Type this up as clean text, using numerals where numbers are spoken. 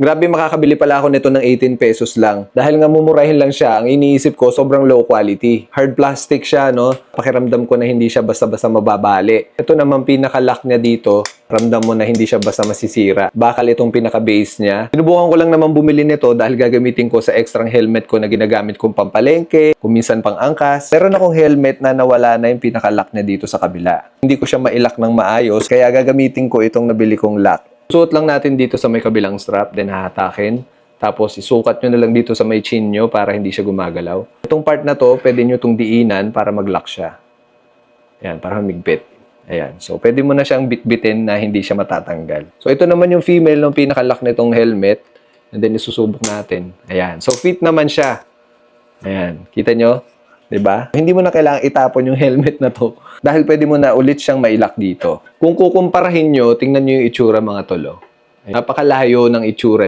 Grabe, makakabili pala ako nito ng 18 pesos lang. Dahil nga mumurahin lang siya, ang iniisip ko sobrang low quality. Hard plastic siya, no? Pakiramdam ko na hindi siya basta-basta mababali. Ito naman pinaka-lock niya dito. Ramdam mo na hindi siya basta masisira. Bakal itong pinaka-base niya. Sinubukan ko lang naman bumili nito dahil gagamitin ko sa extra helmet ko na ginagamit kong pampalengke, kung minsan pang angkas. Meron akong helmet na nawala na yung pinaka-lock niya dito sa kabila. Hindi ko siya mailak ng maayos, kaya gagamitin ko itong nabili kong lock. Suot lang natin dito sa may kabilang strap, then hahatakin. Tapos isukat nyo na lang dito sa may chin nyo para hindi siya gumagalaw. Itong part na to, pwede nyo itong diinan para mag-lock siya. Ayan, para humigpit. Ayan. So, pwede mo na siyang bitbitin na hindi siya matatanggal. So, ito naman yung female ng pinaka-lock nitong helmet. And then, isusubok natin. Ayan. So, fit naman siya. Ayan. Kita nyo? Diba? Hindi mo na kailangang itapon yung helmet na to dahil pwede mo na ulit siyang mailak dito. Kung kukumparahin nyo, tingnan nyo yung itsura mga tolo. Napakalayo ng itsura.